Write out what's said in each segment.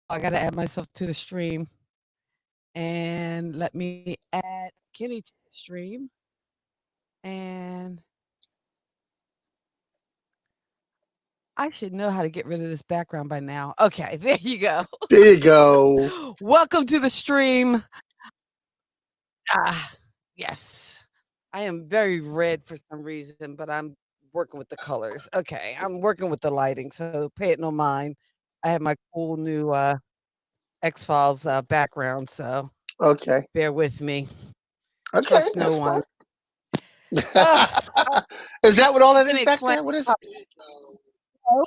I gotta add myself to the stream. And let me add Kenny to the stream. And I should know how to get rid of this background by now. Okay, there you go. There you go. Welcome to the stream. Yes. I am very red for some reason, but I'm working with the colors. Okay, I'm working with the lighting, so pay it no mind. I have my cool new X-Files background, so Okay. bear with me. Okay, Trust no that's one. fine. Is that what all that Can is you back explain? there? What is? Oh,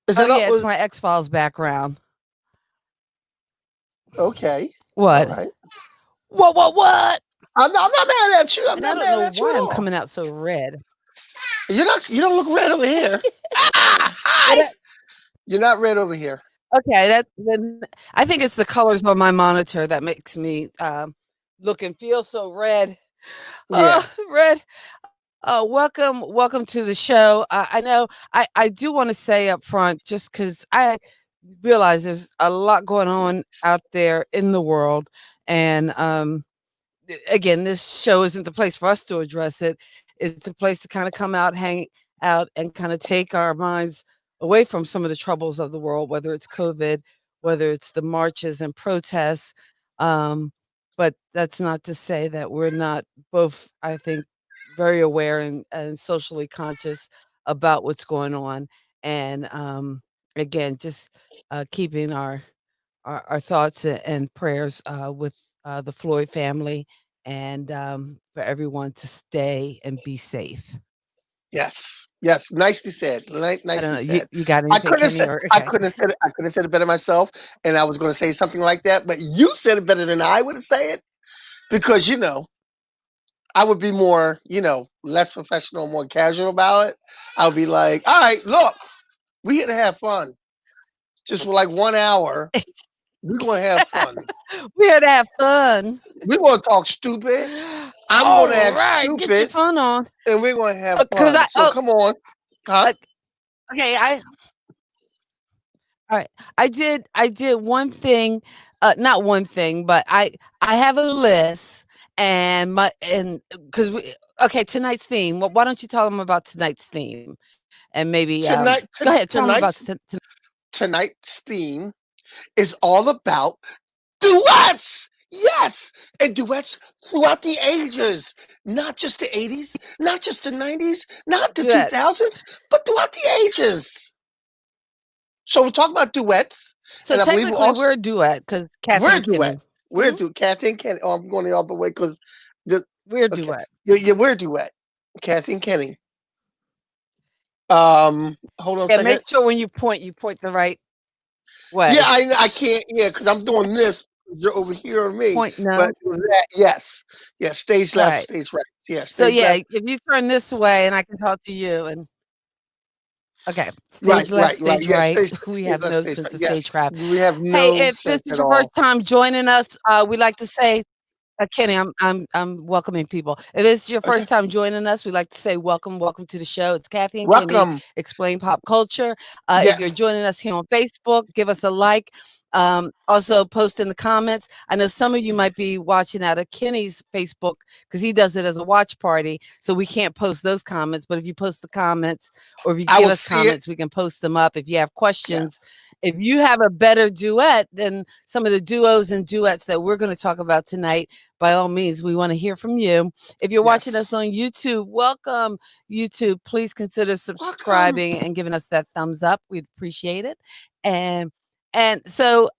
Is oh that all? yeah, it's my X-Files background. Okay. All What? right. What? I'm not mad at you. I'm And I not don't mad know at you why at I'm all. coming out so red. You're not. You don't look red over here. But Hi. You're not red over here. okay, then I think it's the colors on my monitor that makes me look and feel so red. Yeah. Red. Welcome to the show. I know I do want to say up front, just because I realize there's a lot going on out there in the world, and again, this show isn't the place for us to address it. It's a place to kind of come out, hang out, and kind of take our minds away from some of the troubles of the world, whether it's COVID, whether it's the marches and protests. Um, but that's not to say that we're not both, I think, very aware and socially conscious about what's going on. And again, just keeping our thoughts and prayers with the Floyd family and for everyone to stay and be safe. Yes. Yes. Nicely said. I don't Nicely know. You said. you got I anything, couldn't have Kenny? said. Or I okay. couldn't have said it. I couldn't have said it better myself. And I was going to say something like that, but you said it better than I would say it because I would be more less professional, more casual about it. I would be like, all right, look, we here to have fun. Just for like 1 hour, we're gonna have fun. We're here to have fun. We're gonna talk stupid. I'm All gonna act right, get your stupid, fun on. and we're gonna have Because fun. So come on, huh? uh, okay, all right. I did one thing, not one thing, but I have a list and my and because we okay, tonight's theme. Well, why don't you tell them about tonight's theme? And maybe Tonight, go ahead, tell them about tonight's theme is all about duets. Yes, and duets throughout the ages, not just the 80s, not just the 90s, not the duets. 2000s, but throughout the ages. So we're talking about duets, So and I believe technically we're a duet because Kathy we're a and duet. Kenny. We're a Mhm. duet. Kathy and Kenny. Oh, I'm going the other way because the We're a okay. duet. Yeah, we're a duet. Kathy and Kenny. Hold on a Yeah, second. make sure when you point the right Yeah, way. I can't. Yeah, because I'm doing this. You're over here on me, Point but no. that yes, yeah. Stage left, Right. stage right. Yeah, So stage yeah, left. if you turn this way and I can talk to you and okay, Right, stage left, right, right. stage Yeah, right. stage We have left, no stage sense right. of Yes, stagecraft. we have Hey, no if this sense is at your first all. time joining us, we like to say Kenny, I'm welcoming people. If this is your Okay, first time joining us, we like to say welcome to the show. It's Kathy and Kenny welcome. explain pop culture. If you're Yes, joining us here on Facebook, give us a like. Also, post in the comments. I know some of you might be watching out of Kenny's Facebook because he does it as a watch party, so we can't post those comments. But if you post the comments or if you I give will us see it. comments, we can post them up. If you have Yeah. questions, if you have a better duet than some of the duos and duets that we're going to talk about tonight, by all means, we want to hear from you. If you're watching Yes. us on YouTube, welcome YouTube. Please consider Welcome. subscribing and giving us that thumbs up. We'd appreciate it. And and so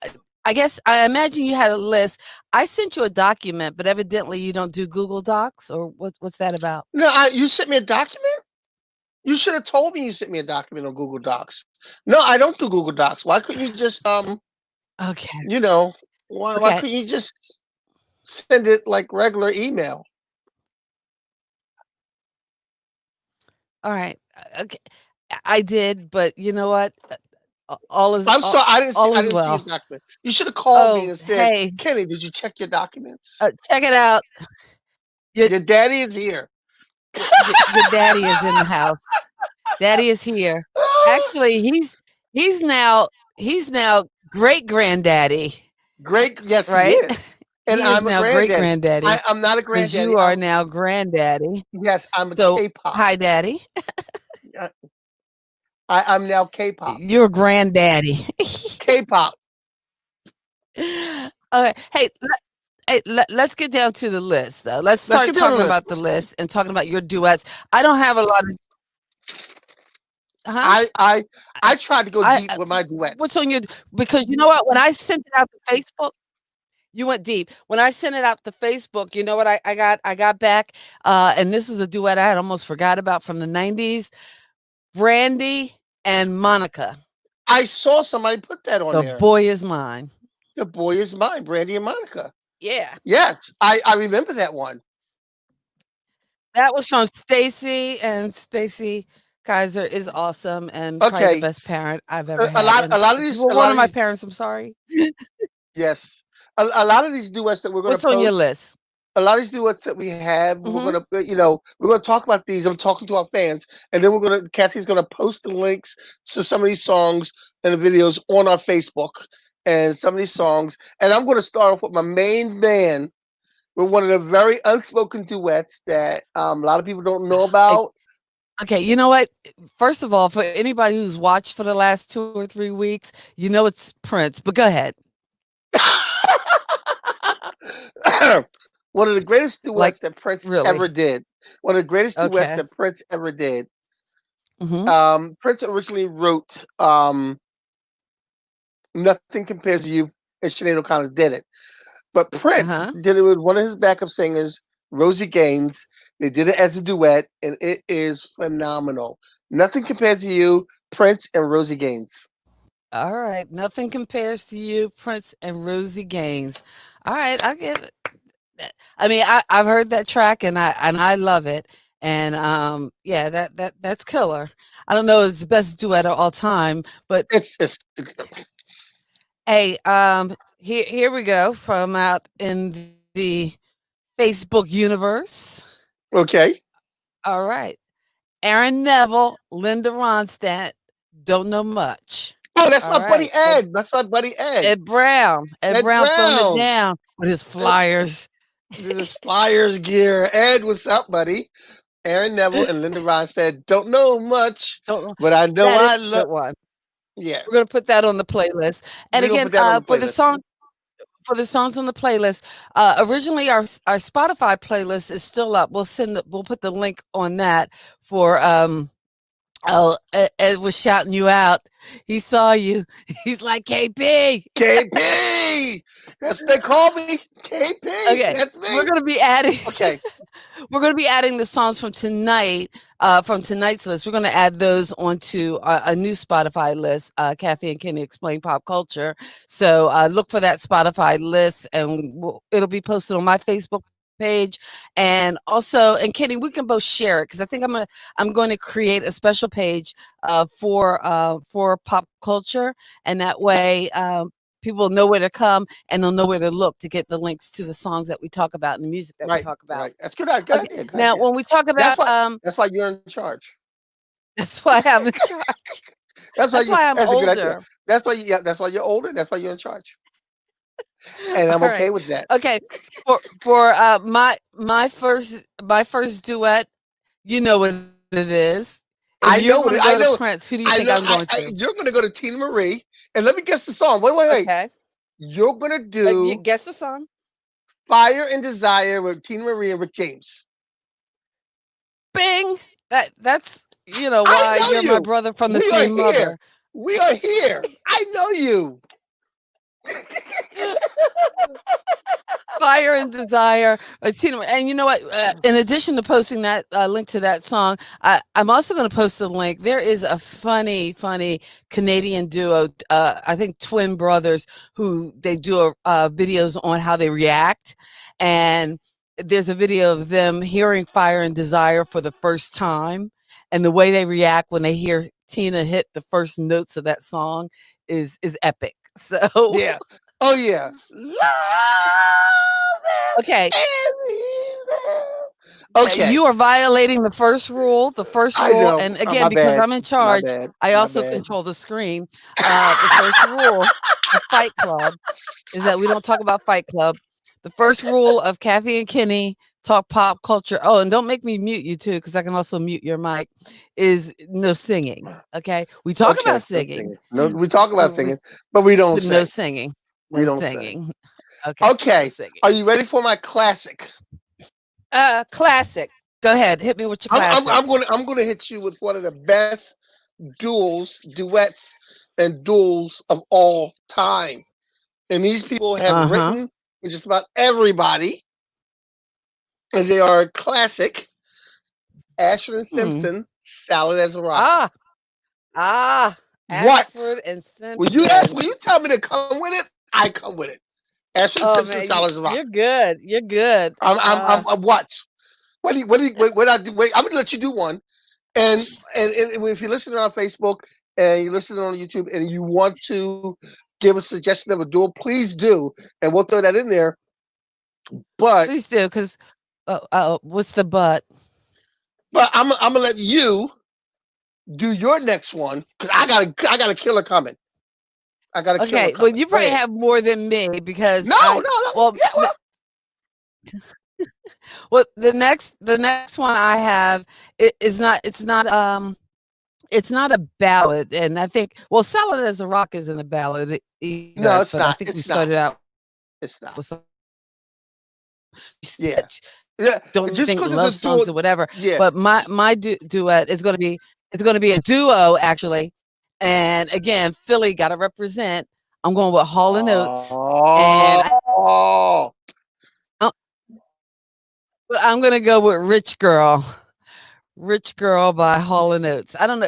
I guess I imagine you had a list. I sent you a document, but evidently you don't do Google Docs or what's that about? No, you sent me a document. You should have told me you sent me a document on Google Docs. No, I don't do Google Docs. Why couldn't you just Okay. you know, why Okay. couldn't you just send it like regular email? All right. Okay. I did, but you know what? All is I'm sorry, all I is didn't see your well. document. You should have called me Oh, and said, hey, "Kenny, did you check your documents? check it out. Your Your daddy is here." your daddy is in the house. Daddy is here. Actually, he's now he's now great granddaddy, Great, yes, he right? is. And He is I'm a now great granddaddy. granddaddy I'm not a because granddaddy. you are now granddaddy. Yes, I'm a So, K-pop. hi, daddy. Uh, I'm now K-pop. You're granddaddy. K-pop. Okay. Let's get down to the list, though. Let's Let's start get down the talking list. about the list and talking about your duets. I don't have a lot of, huh? I I I tried to go deep I with my what's duets. on your, because you know what? When I sent it out to Facebook, you went deep. When I sent it out to Facebook, you know what I got back? And this is a duet I had almost forgot about from the 90s. Brandy and Monica. I saw somebody put that on The there. boy is mine. The boy is mine, Brandy and Monica. Yeah. Yes, I remember that one. That was from Stacy, and Stacy Kaiser is awesome and probably the Okay, best parent I've a, ever a had. lot a And lot of if you these were a one lot of of my these parents, I'm sorry. yes, a lot of these duets that we're gonna What's on your post. list? A lot of these duets that we have, we're Mhm. gonna we're gonna talk about these. I'm talking to our fans, and then Kathy's gonna post the links to some of these songs and the videos on our Facebook and some of these songs. And I'm gonna start off with my main band with one of the very unspoken duets that a lot of people don't know Hey, about. okay, you know what? First of all, for anybody who's watched for the last 2 or 3 weeks, you know it's Prince, but go ahead. One of the greatest Like, duets that Prince ever really. did. One of the greatest duets Okay. that Prince ever did. Mhm. Prince originally wrote "Nothing Compares to You," and Sinead O'Connor did it. But Prince Uh-huh. did it with one of his backup singers, Rosie Gaines. They did it as a duet, and it is phenomenal. "Nothing Compares to You," Prince and Rosie Gaines. All right. Nothing compares to you, Prince and Rosie Gaines. All right, I'll give it that. I mean, I've heard that track and I love it. And yeah, that's killer. I don't know if it's the best duet of all time, but It's hey, here we go from out in the Facebook universe. okay. All right. Aaron Neville, Linda Ronstadt, don't know much. Oh, that's All my buddy right. Ed. That's my buddy Ed. Ed Ed Brown throwing it Brown. down with his Ed, flyers. this is Flyers gear. Ed, what's up, buddy? Aaron Neville and Linda Ronstadt don't know much, Don't know. but I know That is I a love. good one. Yeah, We're gonna put that on the playlist. And we're gonna again, put that on the for the playlist. songs on the playlist, originally our Spotify playlist is still up. We'll put the link on that for oh, Ed was shouting you out. He saw you. He's like KP. KP. That's what they call me. KP. Okay, That's me. we're gonna be adding Okay. we're gonna be adding the songs from tonight's list. We're gonna add those onto a new Spotify list. Kathy and Kenny explain pop culture. So look for that Spotify list, and it'll be posted on my Facebook page, and also, and Kenny, we can both share it because I think I'm going to create a special page for pop culture, and that way. People know where to come and they'll know where to look to get the links to the songs that we talk about and the music that we Right. talk about. Right. That's good. Good Okay. idea. Good Now, idea. when we talk That's about, why. That's why you're in charge. that's why I'm in charge. That's why That's you. why I'm That's a good idea. older. That's why. Yeah. That's why you're older. That's why you're in charge. And I'm All okay right. with that. Okay. For my first duet, you know what it is. If you're I going to know go what to it, I know. Prince, who do you think I I'm know. going to? You're gonna go to Tina Marie, and let me guess the song. Wait. Okay. You're gonna You do guess the song? "Fire and Desire" with Tina Marie and Rick James. Bing. That's I why know you're my you. brother from the We are same here. mother. We are here. I know you. Fire and Desire, and you know what? In addition to posting that link to that song, I'm also going to post a link. There is a funny Canadian duo, I think twin brothers, who they do videos on how they react, and there's a video of them hearing Fire and Desire for the first time, and the way they react when they hear Tina hit the first notes of that song is epic. So Yeah. Oh yeah. Love okay, and everything. Okay, You are violating the first rule. The first I rule, know. and My again, because bad. I'm in My charge, bad. I My also bad. control the screen. The first rule of Fight Club is that we don't talk about Fight Club. The first rule of Kathy and Kenny talk pop culture. Oh, and don't make me mute you too, because I can also mute your mic. Is no singing. Okay, we talk Okay, about no singing, singing. No, we talk about we, singing, but we don't but no sing. singing, We no don't sing. singing. Okay, no Okay, singing. are you ready for my classic? Classic. Go ahead, hit me with your classic. I'm gonna hit you with one of the best duets, and duels of all time. And these people have Uh huh. written with just about everybody, and they are a classic. Ashford and Hmm. Simpson, Salad as a Rocket. Ah, ah, What? Ashford and When Simpson. you tell me to come with it, I come with it. Ashford and Oh Simpson, man, Salad as a you're Rocket. good. You're good. I'm what? What I do? Wait, I'm gonna let you do one. And if you're listening on Facebook and you're listening on YouTube and you want to give a suggestion of a duel, please do, and we'll throw that in there. But Please do, because what's the but? I'm gonna let you do your next one because I got a killer coming. I got a killer Okay, well, coming. you Go probably ahead. have more than me because No, no, I no. well, Yeah, well, the next one I have is not it's not a ballad, and I think well, Salad as a Rock isn't a ballad no, either, it's but I not. think we It's not. started out with It's some not. Yeah, yeah. don't Just think because it's a love songs duel, or whatever. yeah. But my duet is going to be it's going to be a duo actually. And again, Philly got to represent. I'm going with Hall and Oates, and Oh, but I'm going to go with Rich Girl. Rich Girl by Hall and Oates. I don't know.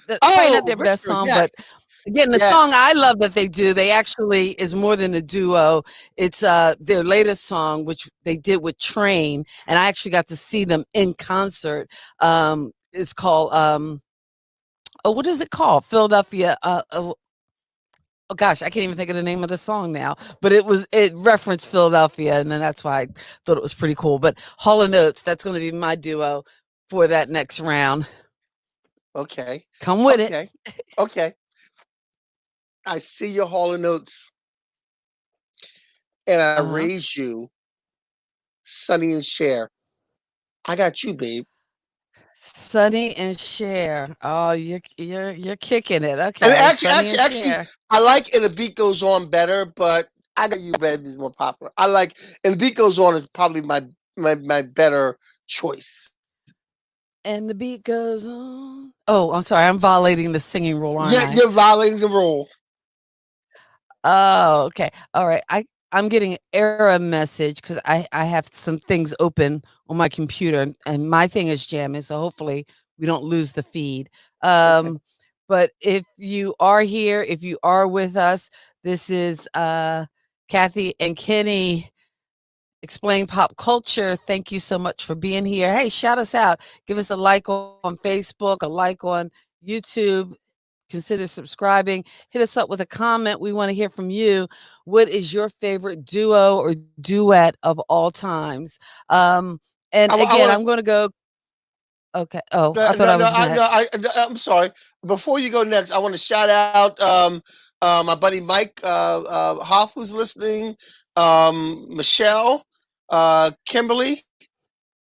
That's probably not oh, their best Richard, song, yes, but again, the song yes. I love that they do, they actually is more than a duo. It's their latest song, which they did with Train, and I actually got to see them in concert. It's called oh, what is it called? Philadelphia. Oh gosh, I can't even think of the name of the song now. But it referenced Philadelphia, and then that's why I thought it was pretty cool. But Hall and Oates, that's going to be my duo for that next round. Okay, Come with it. okay, okay. I see your Hall of Notes, and I Uh-huh. raise you, Sonny and Cher. I got you, babe. Sonny and Cher. Oh, you're kicking it. And Okay, Sonny and Cher. I like "And the Beat Goes On" better, but I got you, babe, is more popular. I like "And the Beat Goes On" is probably my better choice. And the beat goes on. Oh, I'm sorry. I'm violating the singing rule, aren't Yeah, I? you're violating the rule. Oh, okay. All right. I'm getting error message because I have some things open on my computer and my thing is jamming, so hopefully we don't lose the feed. Okay. But if you are here, if you are with us, this is Kathy and Kenny explain pop culture. Thank you so much for being here. Hey, shout us out. Give us a like on Facebook, a like on YouTube. Consider subscribing. Hit us up with a comment. We want to hear from you. What is your favorite duo or duet of all times? And I again, want I'm going to go. Okay. Oh, No, I thought no, I no, was next. I'm sorry. Before you go next, I want to shout out my buddy Mike Hoff, who's listening, Michelle, Kimberly,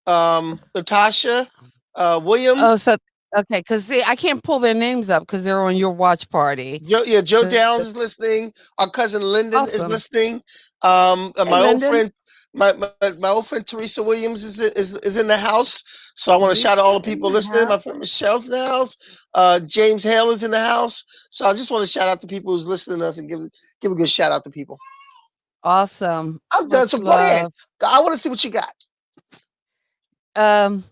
Natasha, Oh, Williams. so okay, because see, I can't pull their names up because they're on your watch party. Joe But Downs is listening. Our cousin Lyndon is awesome. listening. Hey, Lyndon. My old friend Teresa Williams is in the house. So I want to shout out Teresa all the in people the listening. house. My friend Michelle's in the house. James Hale is in the house. So I just want to shout out to people who's listening to us and give a good shout out to people. Awesome. I'm done. Much So go ahead. love. I want to see what you got. Um,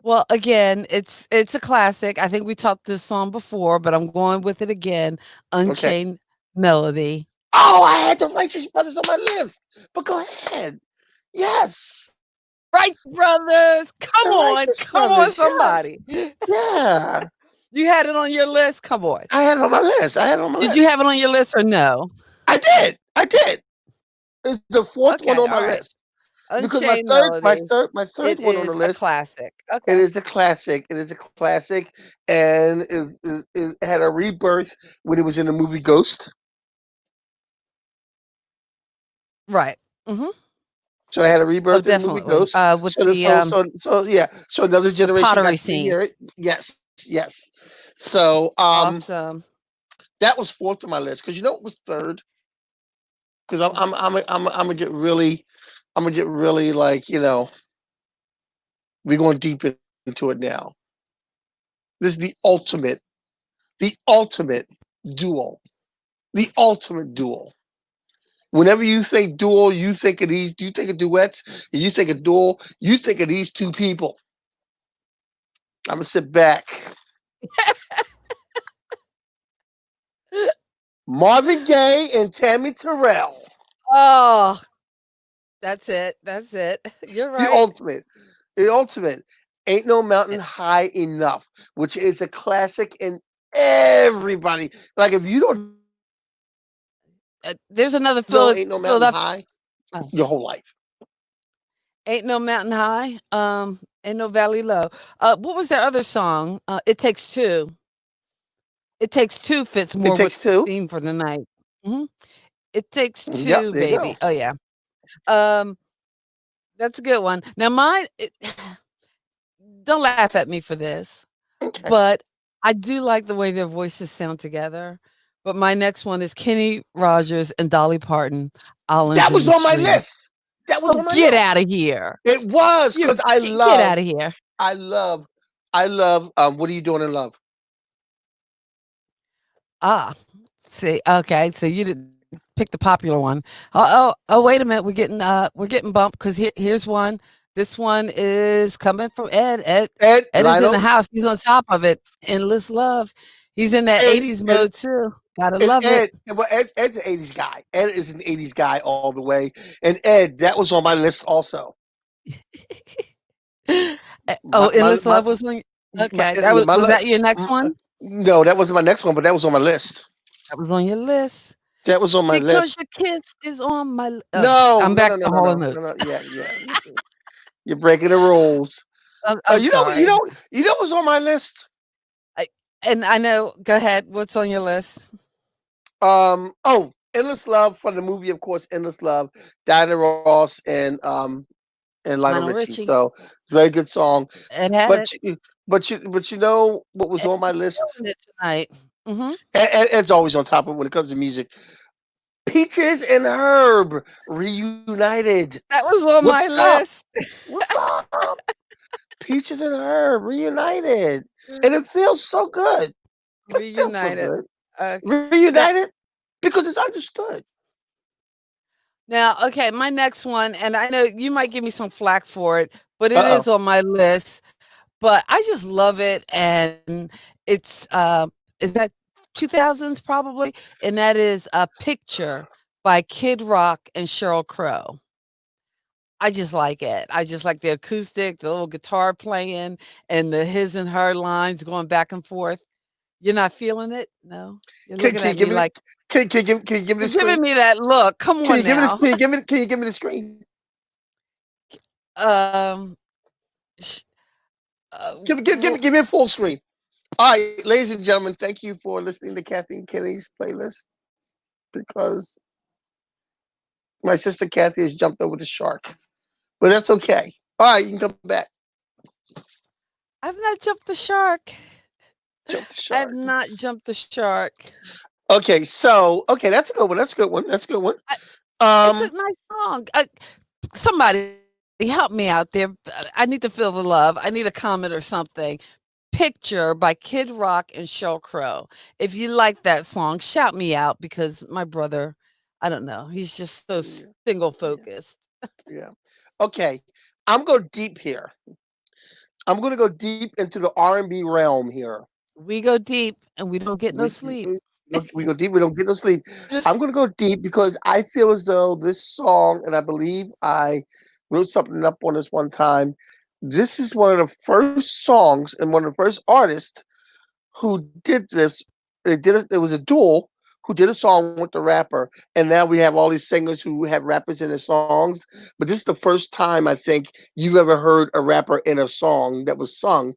well, again, it's a classic. I think we talked this song before, but I'm going with it again. Okay. Unchained Melody. Oh, I had the Righteous Brothers on my list. But go ahead. Yes. Right, brothers. The Righteous Come on, Brothers. Yes. somebody. Yeah. You had it on your list. Come on. I had it on my list. I had it on my Did you list. have it on your list or no? I did. I did. It's the fourth one Okay, on all my right. list. because my Unchained third my Melody. third my It third one on the is a list, classic. it Okay. is a classic. It is a classic, and is had a rebirth when it was in the movie Ghost. Right. Mhm. So it had a Oh, rebirth in the movie definitely. Ghost. With So the so yeah. So another the generation got pottery to scene. hear it. Yes, yes. So Awesome. that was fourth on my list because you know what was third? Because I'm gonna get really, I'm gonna get really like we're going deep into it now. This is the ultimate duel, the ultimate duel. Whenever you think duel, you think of these. You think of duets, and you think of duel. You think of these two people. I'm gonna sit back. Marvin Gaye and Tammy Terrell. Oh, that's it. That's it. You're The right. ultimate. The ultimate. Ain't no mountain high enough, which is a classic in everybody. Like if you don't know Ain't No Mountain High There's another your whole Philadelphia. life. Ain't no mountain high, ain't no valley low. What was their other song? It Takes Two. It Takes Two fits It more with takes the two. theme for the night. Mhm. It Takes Yep, Two, there you baby. go. Oh, yeah. Um, that's a good one. Now mine don't laugh at me for this, Okay. but I do like the way their voices sound together. But my next one is Kenny Rogers and Dolly Parton, "Islands That in was the on my Stream." list. That was Oh, on my get list. out of here. It was You because I get love, out of here. I love, What Are You Doing in Love? Ah, see, okay, so you didn't pick the popular one. Oh, wait a minute, we're getting bumped because here's one. This one is coming from Ed. Ed, Ed is in the Lionel, house. He's on top of it. Endless love. He's in that and 80s and mode too. Gotta and love it. Ed's an '80s guy. Ed is an '80s guy all the way. And Ed, that was on my list also. Oh, My endless my love was on. my, Okay, yeah, my was li- that your next m- one? No, that wasn't my next one, but that was on my list. That was on your list That was on my because list. your kiss is on my. No, I'm no, back no, no, to no, Hall and no, no, Notes. no. Yeah, yeah. You're breaking the rules. I'm You sorry. know, what's on my list? I and I know go ahead, what's on your list? Endless Love from the movie, of course, Endless Love, Diana Ross and Lionel Lionel Richie. Richie. So it's a very good song. It had But it. you know what was Ed on my is list? killing it tonight. Mhm. Ed's always on top of it when it comes to music. Peaches and Herb reunited. That was on What's my up? list. What's up? Peaches and Herb reunited, and it feels so good. It feels so Reunited. good. Now Reunited because it's understood. okay, my next one, and I know you might give me some flack for it, but it Uh is on my list, but I just love it, and it's, is that 2000s probably? And that is a Picture by Kid Rock and Sheryl Crow. I just like it. I just like the acoustic, the little guitar playing, and the his and her lines going back and forth. You're not feeling it? No? You're looking Can you at give me me the like, can you give me the you're screen? giving me that look. Come Can on you give me this? now. The screen? Um, sh w Give me a full screen. All right, ladies and gentlemen, thank you for listening to Kathy and Kenny's playlist because my sister Kathy has jumped over the shark, but that's okay. All right, you can come back. I've not jumped the shark. Jump the I have shark. not jumped the shark. Okay, so okay, that's a good one. That's a good one. That's a good one. I It's a Um, nice song. Somebody help me out there. I need to feel the love. I need a comment or something. Picture by Kid Rock and Sheryl Crow. If you like that song, shout me out because my brother, I don't know, he's just so yeah, single yeah, focused. yeah. Okay, I'm going deep here. I'm going to go deep into the R&B realm here. We go deep and we don't get no We sleep. we go deep. We don't get no sleep. I'm going to go deep because I feel as though this song, and I believe I wrote something up on this one time. This is one of the first songs and one of the first artists who did this. They did it. It was a duel who did a song with the rapper, and now we have all these singers who have rappers in their songs. But this is the first time I think you've ever heard a rapper in a song that was sung.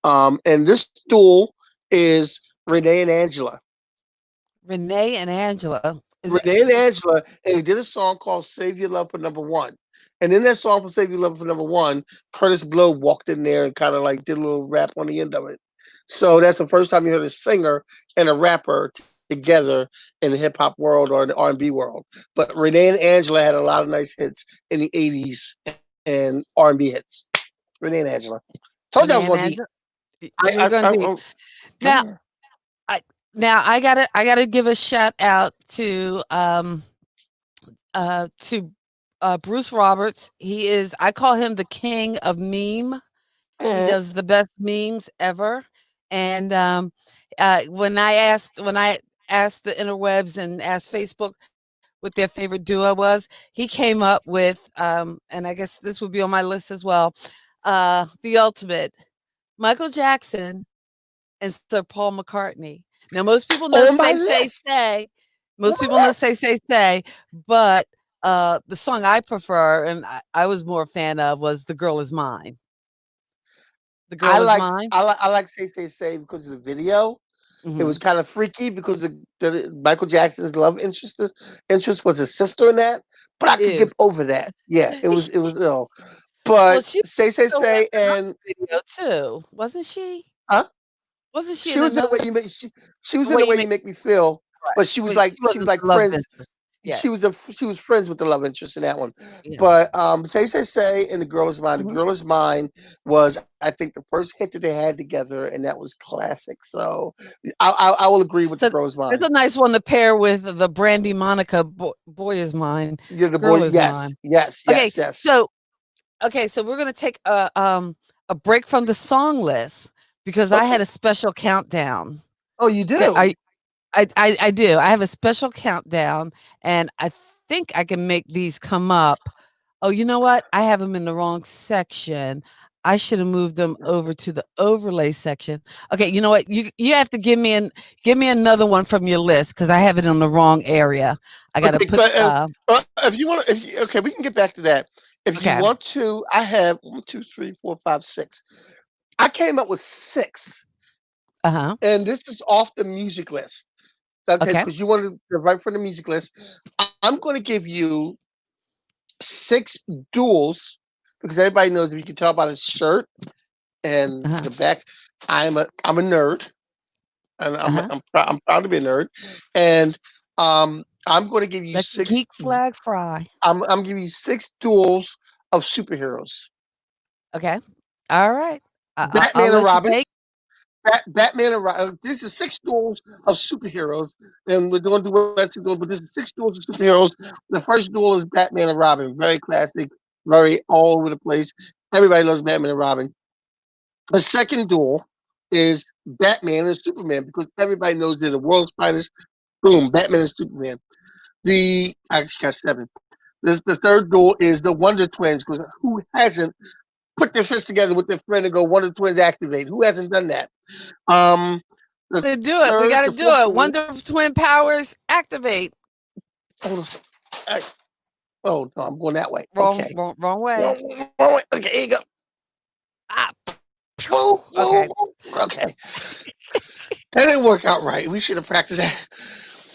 And this duel is Renee and Angela. Renee and Angela. Is it? Renee and Angela, and they did a song called "Save Your Love for Number One." And in that song for "Save Your Love for Number One," Curtis Blow walked in there and kind of like did a little rap on the end of it. So that's the first time you heard a singer and a rapper together in the hip hop world or the R&B world. But Renee and Angela had a lot of nice hits in the '80s and R&B hits. Renee and Angela. Told you I was Renee going and deep. Angela. You're going deep. I Now, yeah. I I gotta give a shout out to Bruce Roberts. He is, I call him the king of meme. He Mhm. does the best memes ever. And when I asked the interwebs and asked Facebook what their favorite duo was, he came up with, and I guess this would be on my list as well, the ultimate Michael Jackson and Sir Paul McCartney. Now, most people know On my "Say, Say, list. Say." On Most people my know list. "Say, Say, Say," but the song I prefer and I was more a fan of was "The Girl Is Mine." "The Girl Is Mine." I like Say Stay Say because of the video. It was Mhm. kind of freaky because Michael Jackson's love interest was his sister in that, but I could Ew. get over that. Yeah, it was ill. Well, But she Say was Say in Say and another video too, wasn't she? huh? Wasn't she She in was in the way another you make she The was in Way the You way Make you make me feel, Right, but she she was wasn't like the love friends. interest yet. She was friends with the love interest in that one. Yeah. But Say Say Say and The Girl Is Mine. The Mhm. Girl Is Mine was I think the first hit that they had together, and that was classic. So I will agree with The So, Girl Is it's Mine. a nice one to pair with the Brandy Monica "Boy Is Mine, Yeah, the boy. Girl Is Yes, Mine." yes, Okay, yes, yes. so we're gonna take a break from the song list because I Okay. had a special countdown. Oh, you Okay, do. I do. I have a special countdown, and I think I can make these come up. Oh, you know what? I have them in the wrong section. I should have moved them over to the overlay section. Okay, you know what? You have to give me another one from your list because I have it in the wrong area. I got to Okay, put. if you want to, if you, okay, we can get back to that. If you Okay. want to, I have one, two, three, four, five, six. I came up with six, Uh huh. and this is off the music list. Okay, Okay. because you wanted to write for the music list. I'm going to give you six duels because everybody knows if you can tell by his shirt Uh and huh. the back, I'm a nerd, and Uh huh. I'm proud to be a nerd, and I'm going to give you Let your six. geek flag fly. I'm giving you six duels of superheroes: Okay. All right. I'll Batman and let you Robin. take. Batman and Robin. This is six duels of superheroes, and we're doing duets and duels, but this is six duels of superheroes. The first duel is Batman and Robin, very classic, very all over the place. Everybody loves Batman and Robin. The second duel is Batman and Superman because everybody knows they're the world's finest. Boom, Batman and Superman. I actually got seven. The third duel is the Wonder Twins because who hasn't put their fists together with their friend and go Wonder Twins activate? Who hasn't done that? Um, the To do it. We third, got the to do fourth it. duel. Wonder Twin powers activate. Hold on. I, oh no, I'm going that way. Wrong, Okay. wrong, wrong way. Okay, here you go. Ah, Woo, okay. woo, woo. Okay, that didn't work out right. We should have practiced that.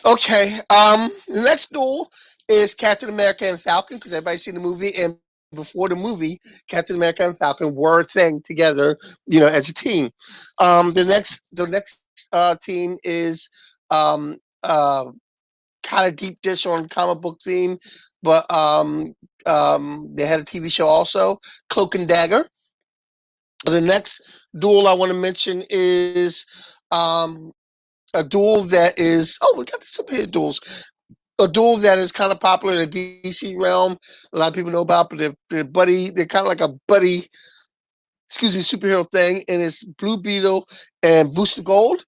Okay. The next duel is Captain America and Falcon because everybody's seen the movie, and before the movie, Captain America and Falcon were a thing together, as a team. The next team is um uh kind of deep dish on comic book theme, but they had a TV show also, Cloak and Dagger. The next duel I want to mention is um a duel that is we got the superhero duels. A duel that is kind of popular in the DC realm. A lot of people know about, but they're kind of like a buddy, superhero thing, and it's Blue Beetle and Booster Gold.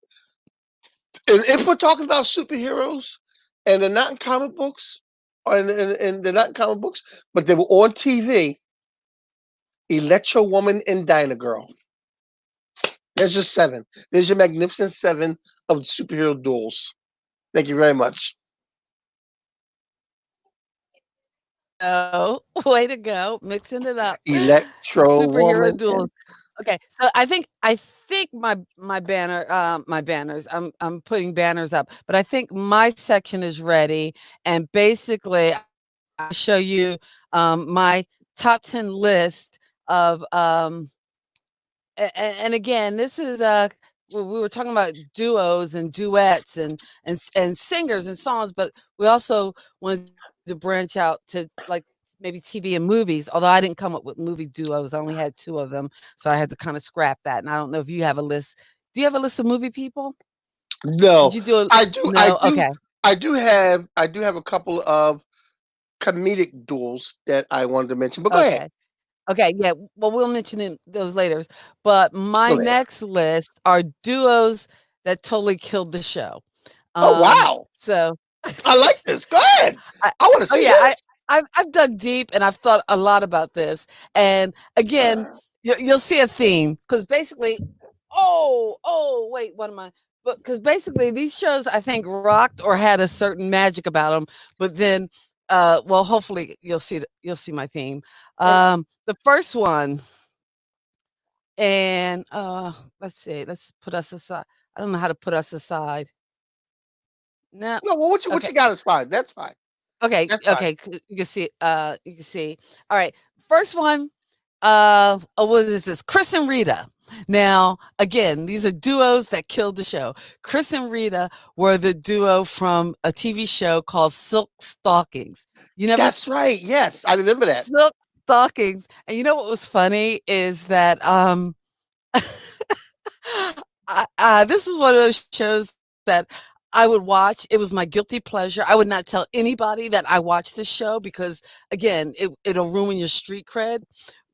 And if we're talking about superheroes, and they're not in comic books, and they're not in comic books, but they were on TV, Electro Woman and Dyna Girl. There's just seven. There's your magnificent seven of superhero duels. Thank you very much. Go. Way to go, mixing it up. The Electro superhero woman. duels. Okay, so I think my banner, my banners, I'm putting banners up, but I think my section is ready, and basically, I show you, my top 10 list of, and again, this is we were talking about duos and duets and singers and songs, but we also wanted to branch out to like maybe TV and movies. Although I didn't come up with movie duos, I only had two of them, so I had to kind of scrap that. And I don't know if you have a list. Do you have a list of movie people? Did No, you do a I do. I no? do. Okay, I do have. I do have a couple of comedic duels that I wanted to mention. But go ahead. okay. Okay, yeah, well, we'll mention those later, but my Go ahead. next list are duos that totally killed the show. Oh wow! So I like this. Go ahead. I I want to oh, see yeah, this. I've dug deep and I've thought a lot about this, and again, you'll see a theme because basically wait, what am I because basically these shows I think rocked or had a certain magic about them, but then, well, hopefully you'll see my theme. Okay. The first one and, let's see, let's put us aside. I don't know how to put us aside. No. No, well, what Okay. you got is fine. That's fine. Okay, That's fine. okay, you can see, you can see. All right, first one, oh, what is this? Chris and Rita. Now, again, these are duos that killed the show. Chris and Rita were the duo from a TV show called Silk Stockings. You never That's right. Yes, I remember that. Silk Stockings, and you know what was funny is that, this was one of those shows that I would watch. It was my guilty pleasure. I would not tell anybody that I watched this show because, again, it'll ruin your street cred.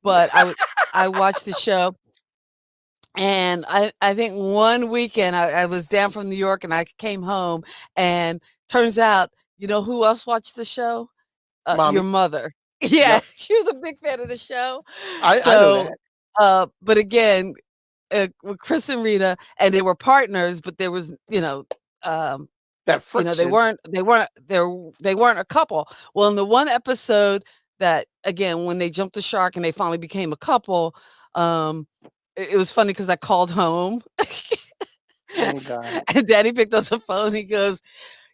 But I watched the show, and I think one weekend I was down from New York and I came home, and turns out, you know who else watched the show? Your Mommy. mother. Yeah, Yep. she was a big fan of the show. I know So, that. but again, with Chris and Rita, and they were partners, but there was, um, That they friction. weren't a couple. Well, in the one episode that again, when they jumped the shark and they finally became a couple, um, it was funny because I called home Oh God. and Daddy picked up the phone. He goes,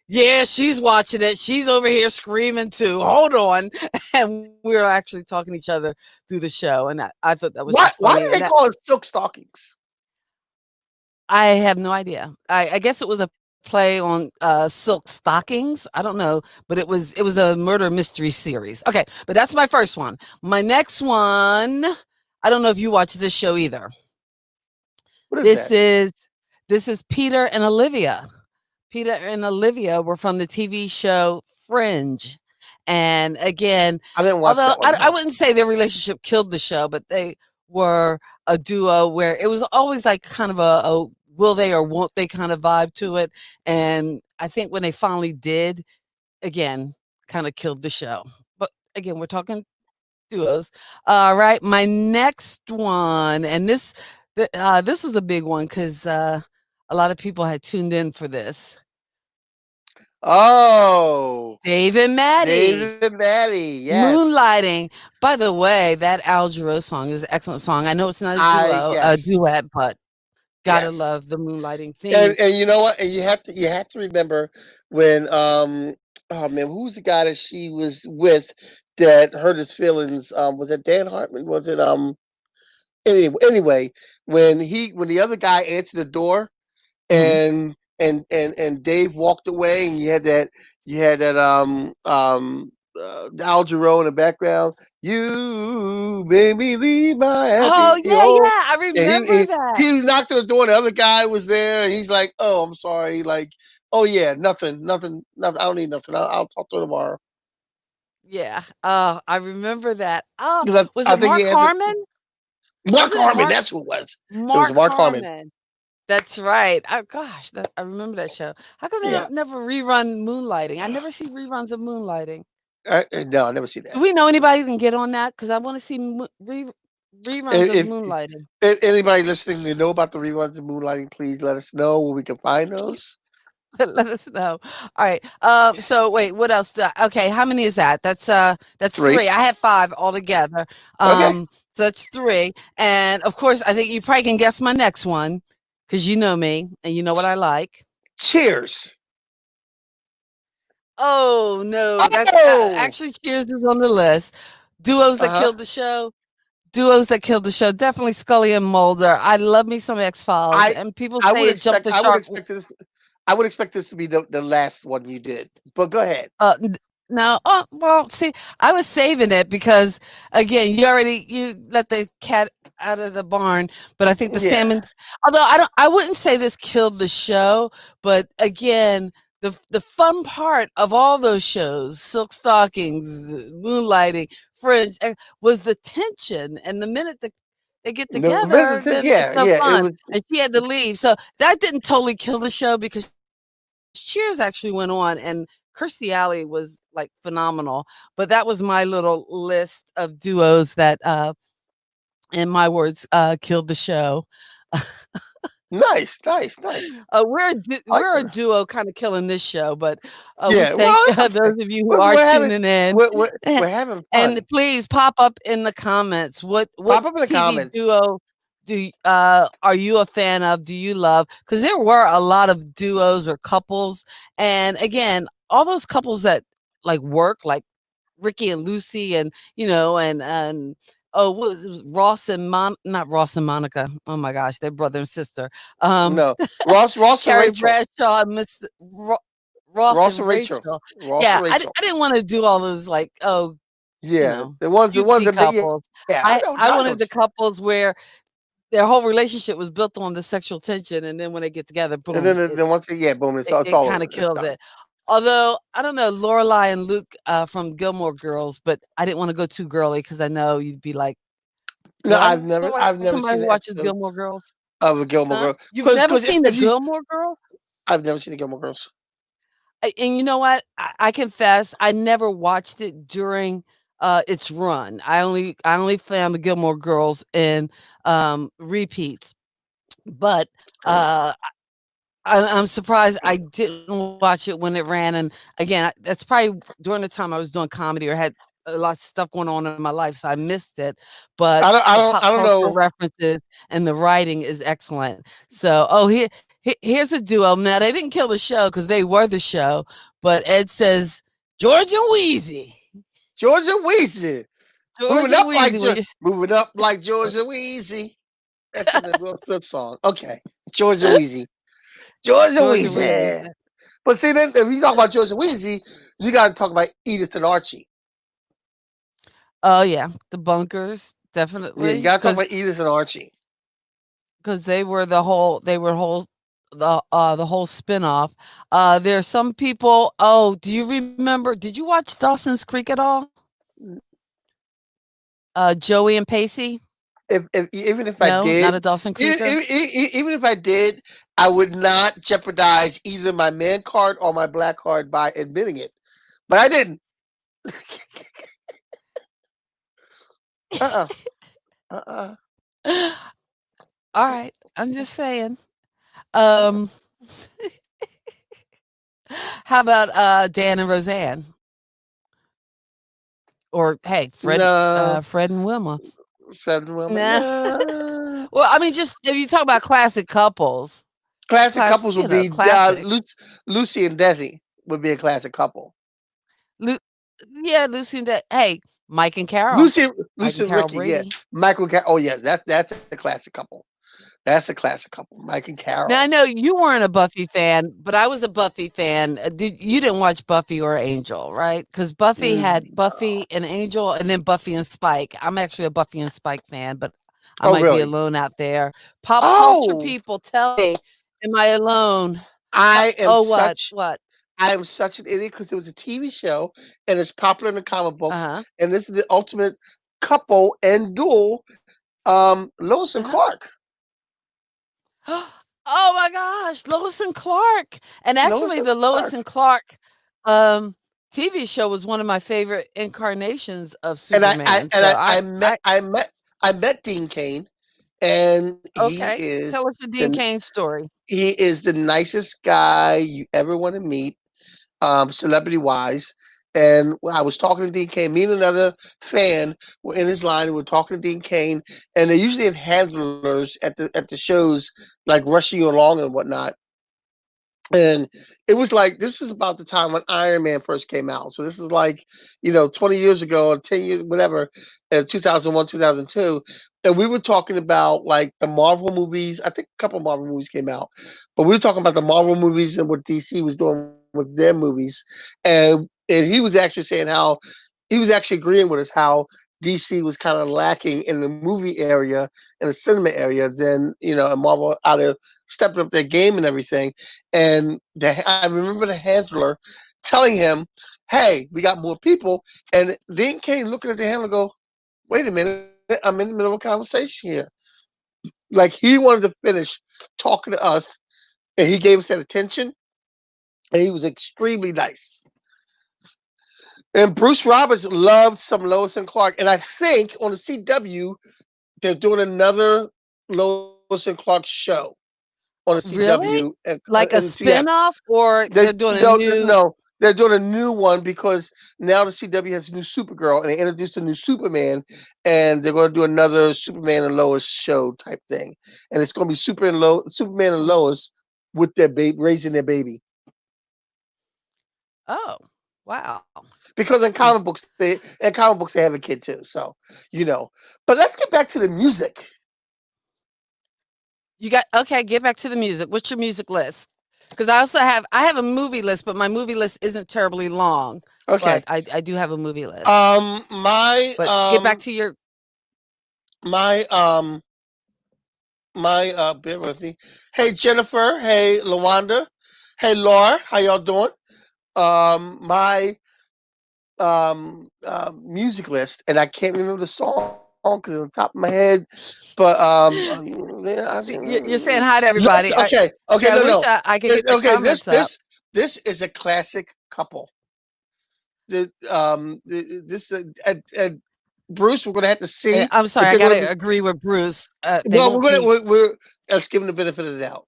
"Yeah, she's watching it. She's over here screaming too. Hold on." And we were actually talking to each other through the show, and I thought that was Why? just Why funny. do And they that call it silk stockings? I have no idea. I guess it was a play on, silk stockings. I don't know, but it was a murder mystery series. Okay, but that's my first one. My next one, I don't know if you watch this show either. What is This that? is this is Peter and Olivia. Peter and Olivia were from the TV show Fringe. And again, I didn't watch although that one. I No. wouldn't say their relationship killed the show, but they were a duo where it was always like kind of a will they or won't they kind of vibe to it. And I think when they finally did, again, kind of killed the show. But again, we're talking duos. All right, my next one, and this was a big one because a lot of people had tuned in for this. Oh, Dave and Maddie, David and Maddie. Yes. Moonlighting. By the way, that Al Jarreau song is an excellent song. I know it's not I a yes. duet, but gotta Yes. love the Moonlighting theme. And you know what? And you have to remember when oh man, who's the guy that she was with that hurt his feelings? Was it Dan Hartman? Was it anyway, when the other guy answered the door Mhm. and Dave walked away, and you had that Al Jarreau in the background. You made me leave my Oh, happy yeah, home, yeah, I and remember that. he knocked on the door. And the other guy was there, and he's like, "Oh, I'm sorry." Like, "Oh yeah, nothing, nothing, nothing. I don't need nothing. I'll talk to her tomorrow." Yeah, I remember that. Oh, Because was I it think he Mark answered. Harmon? Mark Wasn't it Harmon, Mark that's who it was. It was Mark Mark Harmon. Harmon? That's right. Oh gosh, I remember that show. How come they Yeah. don't never rerun Moonlighting? I never see reruns of Moonlighting. No, I never see Do that. we know anybody who can get on that? Because I wanna see reruns of If, Moonlighting. if anybody listening to know about the reruns of Moonlighting, please let us know where we can find those. Let us know. All right. So wait, what else? Okay, how many is that? That's Three. three. I had five altogether. Okay. So that's three. And of course, I think you probably can guess my next one because you know me and you know what I like. Cheers. Oh no, that's Oh. actually Cheers is on the list. Duos that Uh huh. killed the show. Duos that killed the show. Definitely Scully and Mulder. I love me some X Files, I and people I say would it jumped expect the I would shark. expect this I would expect this to be the last one you did. But go ahead. N no, oh, well, see, I was saving it because, again, you let the cat out of the barn, but I think the Yeah. salmon although I wouldn't say this killed the show, but again, the fun part of all those shows, Silk Stockings, Moonlighting, Fringe, was the tension, and the minute they get The together, visitor, then it's yeah, no yeah. It fun, was and she had to leave, so that didn't totally kill the show because Cheers actually went on, and Kirstie Alley was, like, phenomenal, but that was my little list of duos that, in my words, killed the show. nice, nice, nice. I like We're a that. duo kinda killing this show, but, we Yeah. Well, thank it's okay. those of you who Listen, are we're having tuning in. we're having And fun. please pop up in the comments, what Pop up in the TV comments. duo are you a fan of? Do you love? Because there were a lot of duos or couples, and again, all those couples that, like, work, like Ricky and Lucy and, oh, what was it was Ross and not Ross and Monica. Oh my gosh, they're brother and sister. Um, No, Ross and Carrie Rachel. Bradshaw and Mr. Ross Ross and and Rachel. Rachel. Ross Yeah, and Rachel. I didn't wanna do all those, like, Yeah, the ones cutesy that make. Yeah, couples. yeah. I I know. wanted the couples where their whole relationship was built on the sexual tension, and then when they get together, And boom, then once yeah, boom, it's it all kinda over. It's kills done. it. Although, I don't know, Lorelai and Luke, from Gilmore Girls, but I didn't wanna go too girly because I know you'd be like, No, "Do I look like I've never somebody seen who an watches episode Gilmore Girls?" of a Gilmore Huh? Girl You've never because seen the if you, Gilmore Girls? I've never seen the Gilmore Girls. And you know what? I confess, I never watched it during, its run. I only found the Gilmore Girls in, repeats, but, Okay. uh, I'm surprised I didn't watch it when it ran, and again, that's probably during the time I was doing comedy or had a lot of stuff going on in my life, so I missed it, but the pop I don't culture know. references and the writing is excellent. So, oh, here's a duo. Now, they didn't kill the show because they were the show, but Ed says, "George and Wheezy." Georgia Weezy George and Wheezy when you Moving up like Georgia Weezy. That's in the Will Smith song. Okay, Georgia Weezy. Georgia George and Wheezy. Weezy. But see, then if you talk about Georgia Weezy, you got to talk about Edith and Archie. Oh, yeah, the Bunkers, Yeah, you definitely, got to talk because. about Edith and Archie. 'Cause they were the whole spinoff. There's some people do you remember did you watch Dawson's Creek at all? Joey and Pacey? If even if I No, not did, a Dawson Creeker? even if I did, I would not jeopardize either my man card or my black card by admitting it. But I didn't. Uh uh-uh. uh. Alright, I'm just saying. Um, how about, Dan and Roseanne? Or, hey, No, Fred and Wilma? Seven Women. Nah. No. Well, I mean, just if you talk about classic couples, Classic couples would be classic. Lucy and Desi would be a classic couple. Lu yeah, Lucy and Da hey, Mike and Carol. Lucy, Mike Lucy and and Carol Ricky, yeah. Brady. Oh yes, that's a classic couple. That's a classic couple. Mike and Now, I Carol. know you weren't a Buffy fan, but I was a Buffy fan. You didn't watch Buffy or Angel, right? Because Buffy Mm. had Buffy and Angel and then Buffy and Spike. I'm actually a Buffy and Spike fan, but I Oh might be really? alone out there. Pop culture Oh, people, tell me, am I alone? I am Oh, what? such What? I am such an idiot because it was a TV show and it's popular in the comic books, Uh-huh. and this is the ultimate couple and duel. Lois and Uh-huh. Clark. Oh my gosh, Lois and Clark. And Lois actually and the Lois Clark. and Clark TV show was one of my favorite incarnations of And Superman. So I met Dean Kane, and he okay. is Tell us your the Dean Cain story. He is the nicest guy you ever want to meet, celebrity wise. And I was talking to Dean Kane. Me and another fan were in his line. And we were talking to Dean Kane, and they usually have handlers at the shows, like rushing you along and whatnot. And it was like this is about the time when Iron Man first came out. So this is like 20 years ago or 10 years, whatever, 2001, 2002. And we were talking about like the Marvel movies. I think a couple of Marvel movies came out, but we were talking about the Marvel movies and what DC was doing with their movies. And he was actually saying how he was actually agreeing with us how DC was kind of lacking in the movie area and the cinema area. Then and Marvel out there stepping up their game and everything. And I remember the handler telling him, "Hey, we got more people." And Dean Kane looking at the handler, go, "Wait a minute, I'm in the middle of a conversation here." Like he wanted to finish talking to us, and he gave us that attention, and he was extremely nice. And Bruce Roberts loved some Lois and Clark, and I think on the CW they're doing another Lois and Clark show on the CW Really? and Like a yes, spinoff, or they they're doing a no new? no they're doing a new one because now the CW has a new Supergirl and they introduced a new Superman, and they're going to do another Superman and Lois show type thing, and it's going to be Superman and Lois with their baby raising their baby. Oh, wow. Because Hmm. in comic books they have a kid too, so you know. But let's get back to the music. You got okay, get back to the music. What's your music list? Because I have a movie list, but my movie list isn't terribly long, Okay. but I do have a movie list. My But get back to your my my bear with me. Hey Jennifer, hey Lawanda, hey Laura, how y'all doing? My music list, and I can't remember the song because on the top of my head, but yeah, you're saying hi to let's everybody. okay I no wish no I could get the okay this comments up. this this is a classic couple. This Bruce, we're gonna have to see I'm sorry, if I they're gonna gotta be. agree with Bruce. They Well, won't be. we're let's give him the benefit of the doubt.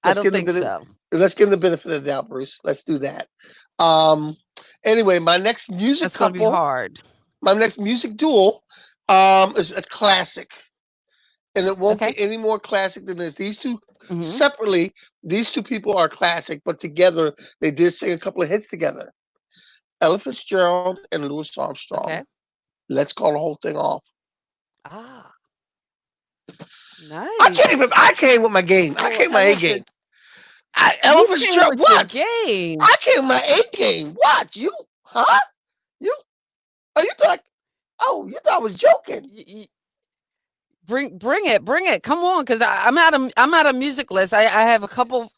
I Let's don't give him think the so. let's give him the benefit of the doubt, Bruce. Let's do that. Um. Anyway, That's going to be hard. my next music duel, is a classic, and it won't Okay. get any more classic than this. These two Hmm. separately, these two people are classic, but together they did sing a couple of hits together. Ella Fitzgerald and Louis Armstrong. Okay. Let's call the whole thing off. Ah, nice. I came with my game. I Oh, came with my A game. elephant. Ella You came Fitzgerald. with your What? game. I came with my A game. What? You? Huh? You? Oh, you thought? Oh, you thought I was joking? Bring it. Come on, because I'm at a music list. I have a couple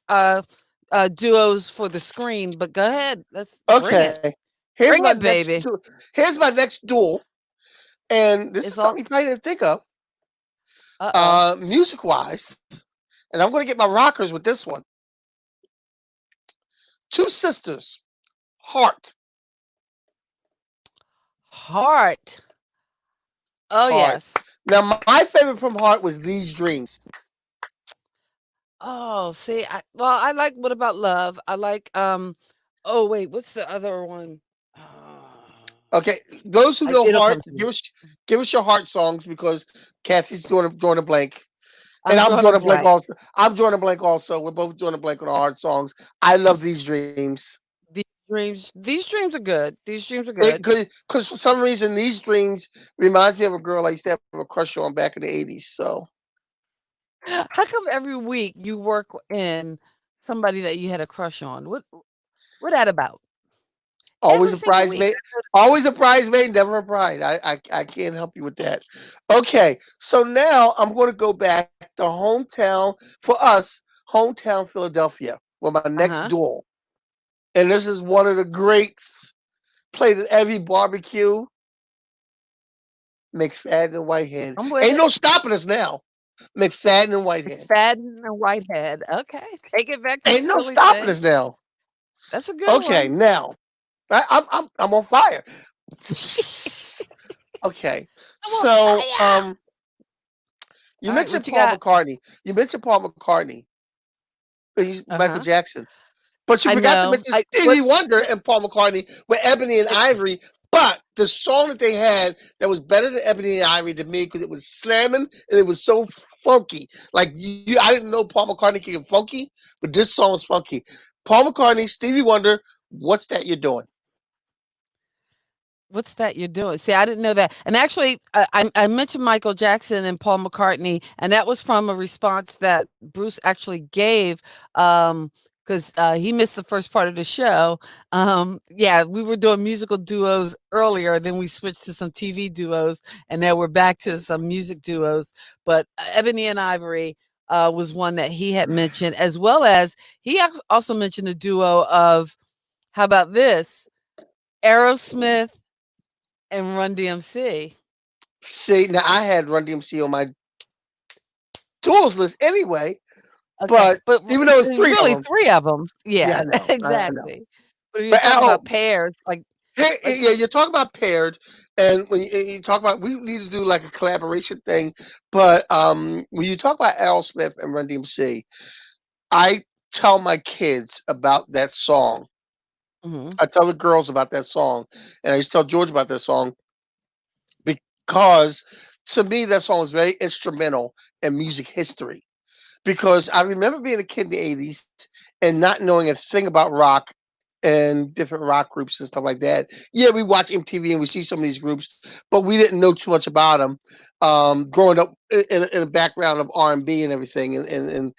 duos for the screen, but go ahead. Let's bring it. Okay. Here's my Bring it, next. baby. Here's my next duel, and this is It's something all you probably didn't think of, uh-oh. music wise. And I'm going to get my rockers with this one. Two sisters, heart, Heart. Oh, heart. yes. Now, my favorite from Heart was These Dreams. Oh, see, I like What About Love? I like, oh, wait, what's the other one? Ah, Okay, those who know it'll Heart, come to me. give us your Heart songs because Kathy's drawing a blank, and I'm I'm drawing a drawing a blank blank. also. I'm drawing a blank also. We're both drawing a blank on our Heart songs. I love These Dreams. These dreams are good. These dreams are good. Because for some reason These Dreams reminds me of a girl I used to have a crush on back in the '80s. So How come every week you work in somebody that you had a crush on? What that about? always Every a single week. bridesmaid, always a bridesmaid, never a bride. I can't help you with that. Okay, so now I'm going to go back to hometown for us, hometown Philadelphia, for my next Uh-huh. duel, and this is one of the greats played at every barbecue. McFadden and Whitehead. I'm with Ain't it. no stopping us now. McFadden and Whitehead. McFadden and Whitehead. Okay, take it back to the Ain't no Philly stopping thing. us now. That's a good Okay, one. now I'm on fire. Okay, I'm on so fire. you All right, mentioned what you Paul got? McCartney. You mentioned Paul McCartney. Michael Uh-huh. Jackson. But you I forgot to know. mention I what Stevie Wonder and Paul McCartney with Ebony and it Ivory. But the song that they had that was better than Ebony and Ivory to me because it was slamming and it was so funky. Like I didn't know Paul McCartney could get funky, but this song was funky. Paul McCartney, Stevie Wonder, what's that you're doing? What's that you're doing? See, I didn't know that. And actually, I mentioned Michael Jackson and Paul McCartney, and that was from a response that Bruce actually gave, 'cause, he missed the first part of the show. Yeah, we were doing musical duos earlier, then we switched to some TV duos, and now we're back to some music duos. But Ebony and Ivory, was one that he had mentioned, as well as he also mentioned a duo of, how about this? Aerosmith and Run DMC. See, now I had Run DMC on my tools list anyway, Okay, but but even though it's there's three of really them, 3 of them. yeah, Yeah, I know. exactly. But if you're But talking oh, about pairs, hey, like yeah, you're talking about paired, and when you talk about, we need to do like a collaboration thing. But when you talk about Aerosmith and Run DMC, I tell my kids about that song. mhm, I tell the girls about that song, and I used to tell George about that song because to me that song was very instrumental in music history. Because I remember being a kid in the '80s and not knowing a thing about rock and different rock groups and stuff like that. Yeah, we watch MTV and we see some of these groups, but we didn't know too much about them. Growing up in a background of R&B and everything and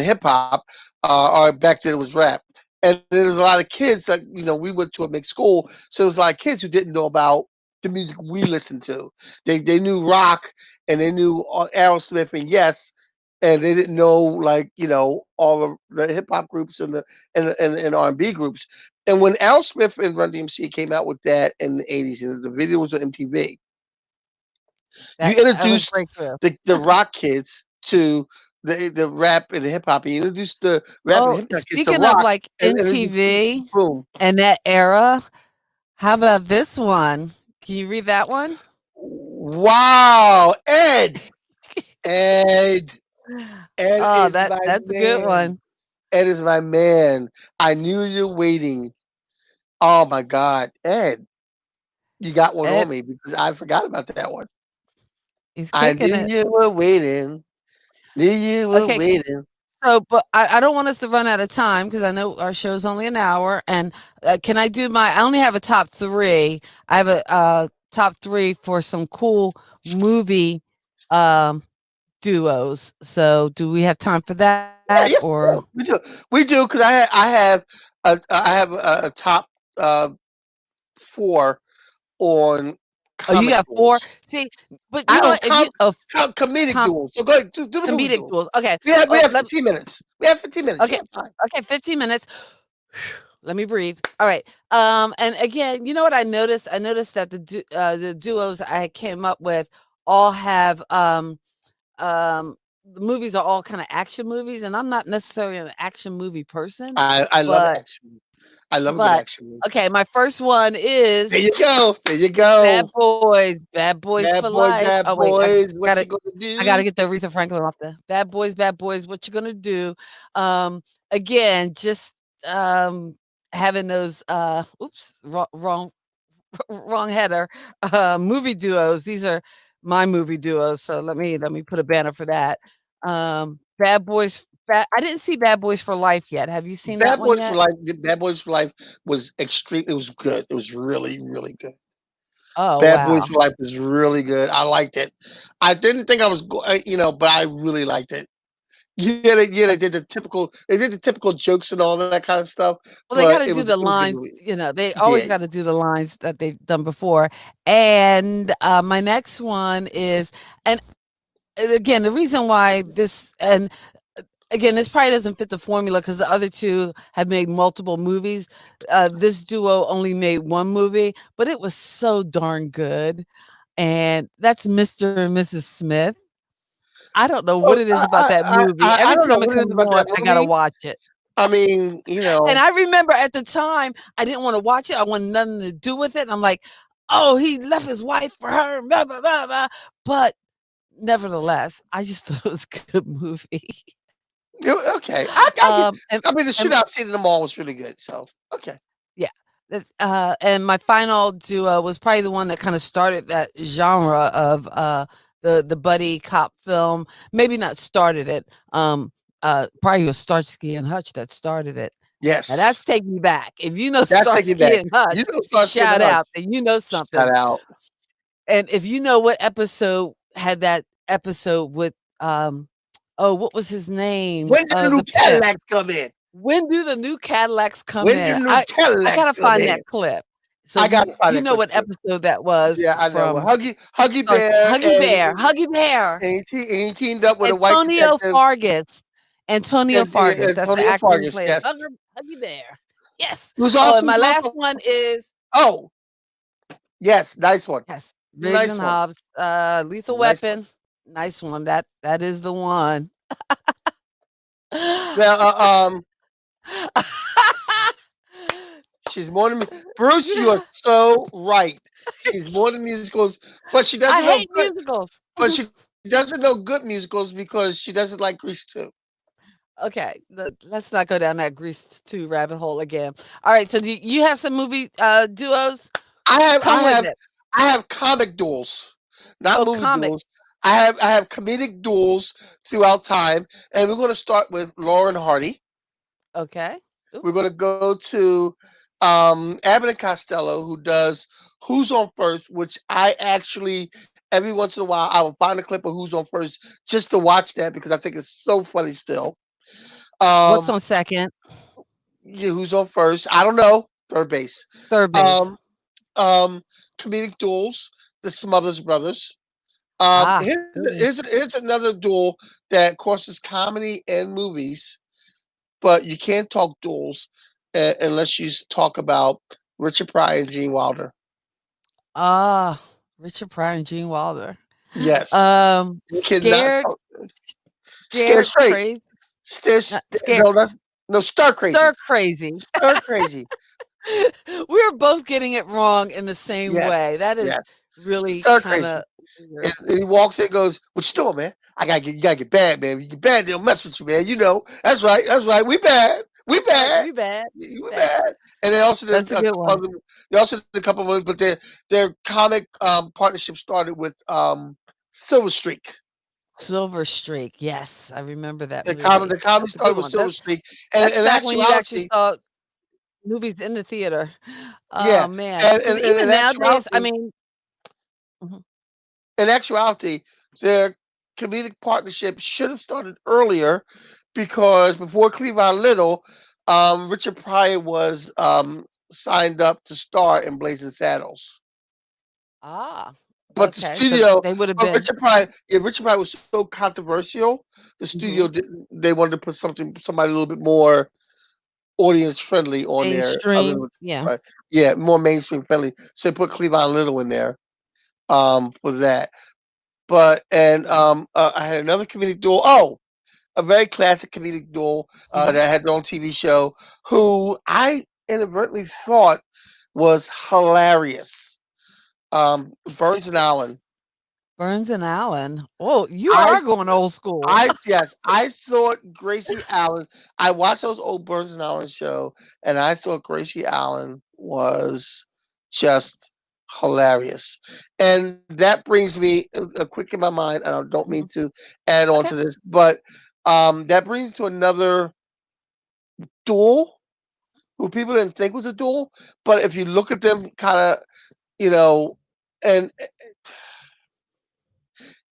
hip hop, or back then it was rap. And there was a lot of kids that we went to a mixed school, so there was a lot of kids who didn't know about the music we listened to. They knew rock and they knew Aerosmith and Yes, and they didn't know like all of the hip hop groups and R&B groups. And when Aerosmith and Run DMC came out with that in the '80s, and the video was on MTV, you that was introduced breakthrough. the rock kids to the rap and the hip hop. You introduced the rap and Oh, hip hop kids to speaking of, rock, like, and then you MTV boom. and that era, how about this one? Can you read that one? Wow, Ed, Ed, Ed Oh, is my that's a good man. one. Ed is my man. I knew you're waiting. Oh my God, Ed, you got one Ed, on me because I forgot about that one. he's I kicking knew it. you were waiting. Knew you were Okay, waiting. so, but I don't want us to run out of time because I know our show's only an hour. And can I do my? I only have a top three. I have a top three for some cool movie um, duos. So, do we have time for that? Yeah, yes, Or we do. We do because I have a top uh, four on oh, you comic got four. duels. See, but you I know on what? If you comedic com- duels. So go ahead, do the movie comedic duels. duels, okay. We have Let 15 minutes. We have 15 minutes. okay, Yeah, fine. okay, 15 minutes. Let me breathe. All right. And again, you know what I noticed? I noticed that the duos I came up with all have the movies are all kind of action movies, and I'm not necessarily an action movie person, I love but action. I love a good but action movie. okay, my first one There is you go. There you go. Bad Boys for Life. Bad Oh wait, I boys. What gotta you gonna I gotta do? get the Aretha Franklin off the Bad Boys, what you gonna do? Um, again, just having those oops, wrong header, movie duos. These are my movie duos. So let me put a banner for that. I didn't see Bad Boys for Life yet. Have you seen that Bad one Boys for yet? Life. Bad Boys for Life was extreme. It was good. It was really, really good. Oh Bad Boys wow. for Life was really good. I liked it. I didn't think I was, but I really liked it. Yeah, they did the typical jokes and all that kind of stuff, Well, they but gotta do the it was a good lines, movie. they Yeah, always gotta do the lines that they've done before, and, my next one is and again, the reason why this and again, this probably doesn't fit the formula because the other 2 have made multiple movies. This duo only made 1 movie, but it was so darn good, and that's Mr. and Mrs. Smith. I don't know what well, it is about that movie. I Every don't know time it what it is comes about on, that I gotta movie. watch it. I mean, And I remember at the time, I didn't wanna watch it, I wanted nothing to do with it, and I'm like, "Oh, he left his wife for her, blah, blah, blah, blah," but nevertheless, I just thought it was a good movie. Okay, I get. And I mean, the and shootout scene in the mall was really good. So okay. yeah, and my final duo was probably the one that kinda started that genre of, the buddy cop film. Maybe not started it, probably was Starsky and Hutch that started it. Now that's Yes, Take Me Back. If you know that's taking Starsky back. and You Hutch, know, Starsky and shout Hutch. out, and you know something. Shout out. And if you know what episode had that episode with, oh, what was his name? When did the new The pimp. Cadillacs come in? When do the new Cadillacs come When did in? the new I Cadillacs gotta come find in? that clip. So I gotta find you that know clip what too. episode that was Yeah, I know. Well, from Huggy Stars Bear Huggy Bear, and he teamed up with a white Antonio detective Fargas. Antonio Fargas, that's the Antonio actor who Fargas. played Yes, Huggy Bear. Yes. who's Oh, and also my who's last also one is oh yes, nice one, yes, Riggs nice and one, Hobbs, Lethal nice one. Weapon. Nice one. That is the one. Now, she's more than me. Bruce, you are so right. She's more than musicals, but she I doesn't know hate good. musicals. But she doesn't know good musicals because she doesn't like Grease too. Okay, let's not go down that Grease 2 rabbit hole again. All right, so do you have some movie, duos? I have, I Come with have, it. I have comic duels, not Oh, movie comic. duels. I have comedic duels throughout time, and we're going to start with Lauren Hardy. Okay. Ooh, We're going to go to Abbott and Costello, who does Who's on First, which I actually every once in a while I will find a clip of Who's on First just to watch that because I think it's so funny still. what's Um, on second? yeah, Who's on First? I don't know. Third base. Third base. Um, um, comedic duels, the Smothers Brothers. Ah, good one. Here's another duel that crosses comedy and movies, but you can't talk duels unless you talk about Richard Pryor and Gene Wilder. Ah, Richard Pryor and Gene Wilder. Yes, you cannot Scared, talk. Scared scared, straight. crazy, not scared, No, that's no stir stir crazy. crazy. Stir crazy. We're both getting it wrong in the same Yes, way. That is yes. really Stir crazy. kinda weird. And he walks in and goes, "What you doing, man? You gotta get bad, man. You get bad, they don't mess with you, man. You know. That's right. We bad. We Right, bad. we bad, we We bad. bad." And they also did That's a a good couple one. other they also did a couple of others, but their comic partnership started with Silver Streak. Silver Streak, yes, I remember that movie. The comedy That's a good started with one. Silver Streak. And That's in back when you actually actuality, saw movies in the theater. yeah. Oh, man, because And even nowadays, I mean mhm, in actuality, their comedic partnership should have started earlier because before Cleavon Little, Richard Pryor was signed up to star in Blazing Saddles. ah, But the okay, so studio, they would have been Richard Pryor was so controversial. The studio mhm, didn't. They wanted to put somebody a little bit more audience friendly on there, other than mainstream, Richard yeah, Pryor. Yeah, more mainstream friendly. So they put Cleavon Little in there for that. But and yeah, I had another comedic duel. Oh, a very classic comedic duel mhm. that I had their own TV show. Who I inadvertently thought was hilarious. Burns and Allen. Burns and Allen. Oh, you I are going old school. I yes, I thought Gracie Allen. I watched those old Burns and Allen show, and I thought Gracie Allen was just hilarious. And that brings me a quick in my mind, and I don't mean Mhm, to add on okay, to this, but that brings to another duel who people didn't think was a duel, but if you look at them, kind of, you know, and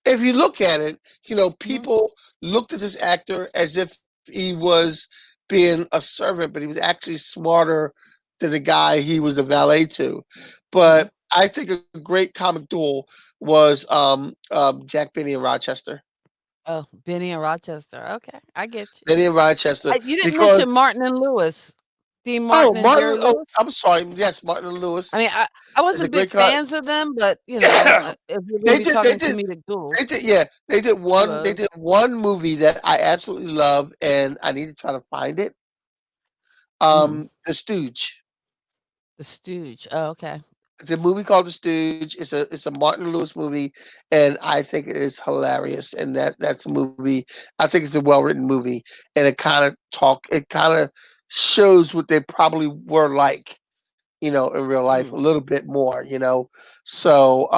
if you look at it, mhm, people looked at this actor as if he was being a servant, but he was actually smarter than the guy he was the valet to. mhm. But I think a great comic duel was Jack Benny and Rochester. Oh, Benny and Rochester, okay, I get you. Benny and Rochester, You didn't because mention Martin and Lewis. Dean oh Martin and Martin, Jerry oh Lewis? I'm sorry, yes, Martin and Lewis I mean, I is a wasn't big great cut. fans of them, but, if we're gonna they be did, they talking did, comedic duels, They did, yeah. They duos, did one movie that I absolutely love, and I need to try to find it. mm, The Stooge. The Stooge, oh, okay. It's a movie called The Stooge. It's a Martin Lewis movie, and I think it is hilarious. And that's a movie. I think it's a well written movie, and it kind of shows what they probably were like, in real life a Mm. little bit more, So,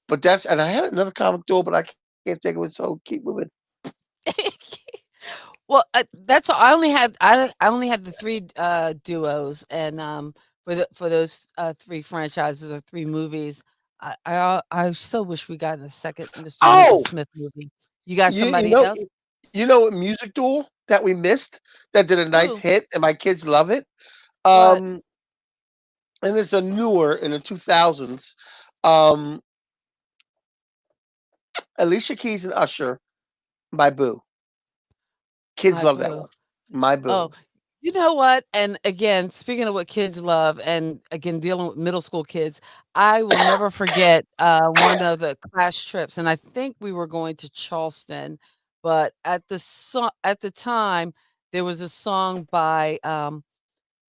but that's and I had another comic duel, but I can't think of it. So keep moving. Well, that's all. I only had the 3, duos, and, for those, 3 franchises or 3 movies. I so wish we got a second Mr. and Mrs. Oh, Smith movie. You got you you somebody know else? you know what music duel that we missed that did a nice Who? hit and my kids love it. What? Um, and it's a newer in the 2000s. Um, Alicia Keys and Usher, My Boo. Kids My love that boo. one. My Oh, Boo. you know what? And again, speaking of what kids love, and again, dealing with middle school kids, I will never forget one of the class trips. And I think we were going to Charleston, but at the time, there was a song by